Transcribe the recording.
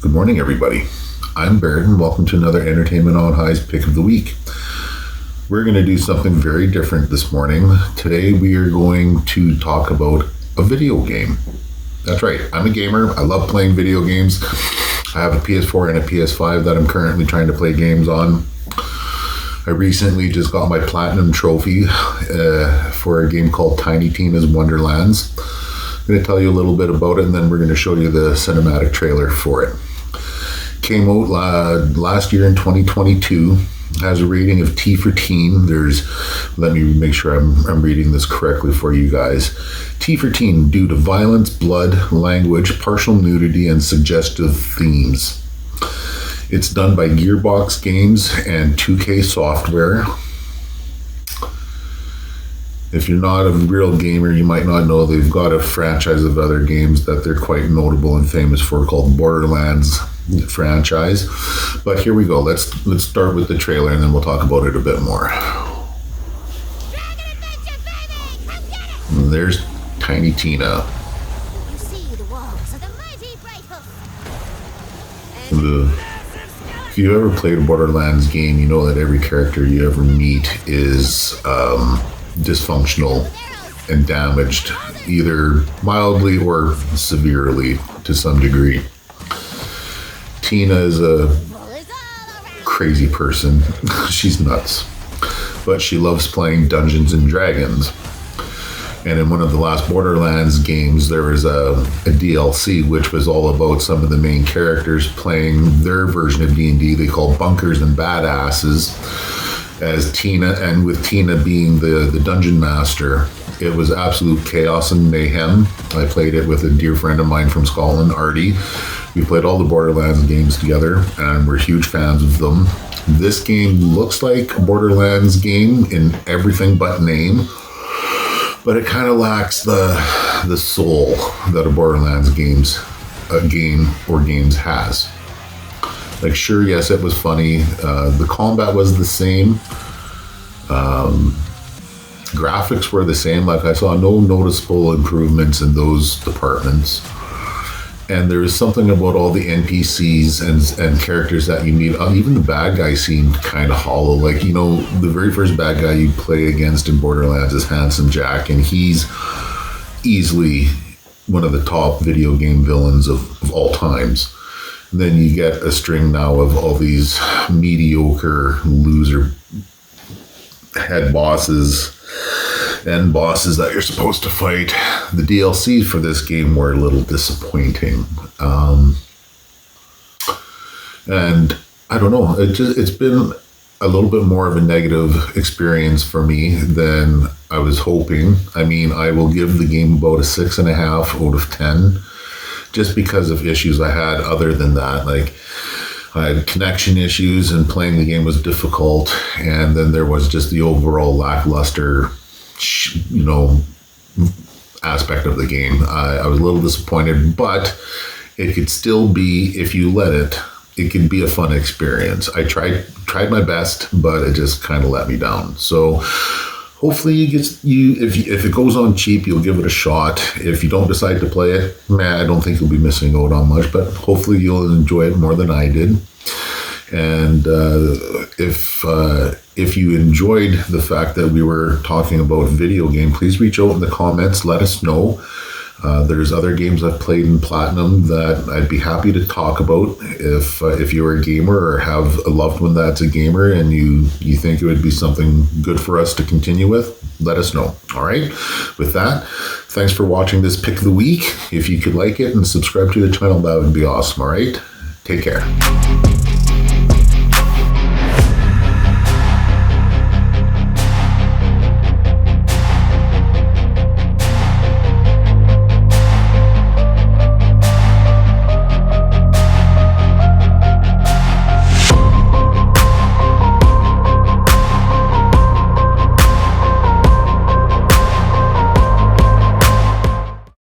Good morning, everybody. I'm Barrett, and welcome to another Entertainment on High's Pick of the Week. We're going to do something very different this morning. Today, we are going to talk about a video game. That's right, I'm a gamer. I love playing video games. I have a PS4 and a PS5 that I'm currently trying to play games on. I recently just got my platinum trophy for a game called Tiny Tina's Wonderlands. I'm going to tell you a little bit about it, and then we're going to show you the cinematic trailer for it. Came out last year in 2022. Has a rating of T for teen. Let me make sure I'm reading this correctly for you guys. T for teen due to violence, blood, language, partial nudity, and suggestive themes. It's done by Gearbox Games and 2K Software. If you're not a real gamer, you might not know they've got a franchise of other games that they're quite notable and famous for called Borderlands franchise. But here we go. Let's start with the trailer and then we'll talk about it a bit more. There's Tiny Tina. You see the walls of the mighty Breakup. If you ever played a Borderlands game, you know that every character you ever meet is dysfunctional and damaged, either mildly or severely to some degree. Tina is a crazy person. She's nuts. But she loves playing Dungeons and Dragons. And in one of the last Borderlands games, there was a DLC which was all about some of the main characters playing their version of D&D they call Bunkers and Badasses as Tina, and with Tina being the dungeon master. It was absolute chaos and mayhem. I played it with a dear friend of mine from Scotland, Artie. We played all the Borderlands games together, and we're huge fans of them. This game looks like a Borderlands game in everything but name, but it kind of lacks the soul that a Borderlands games has. Like, sure, yes, it was funny. The combat was the same. Graphics were the same. Like, I saw no noticeable improvements in those departments. And there is something about all the NPCs and characters that you meet. Even the bad guy seemed kind of hollow. Like, you know, the very first bad guy you play against in Borderlands is Handsome Jack, and he's easily one of the top video game villains of all times. And then you get a string now of all these mediocre loser head bosses and bosses that you're supposed to fight. The DLC for this game were a little disappointing. And I don't know, it's been a little bit more of a negative experience for me than I was hoping. I mean, I will give the game about a 6.5 out of 10, just because of issues I had other than that. Like, I had connection issues and playing the game was difficult, and then there was just the overall lackluster, aspect of the game. I was a little disappointed, but it could still be, if you let it could be a fun experience. I tried my best, but it just kind of let me down. So hopefully if it goes on cheap, you'll give it a shot. If you don't decide to play it, I don't think you'll be missing out on much, but hopefully you'll enjoy it more than I did. And if you enjoyed the fact that we were talking about video game, please reach out in the comments. Let us know. There's other games I've played in Platinum that I'd be happy to talk about. If you're a gamer or have a loved one that's a gamer and you think it would be something good for us to continue with, let us know. All right. With that, thanks for watching this Pick of the Week. If you could like it and subscribe to the channel, that would be awesome. All right. Take care.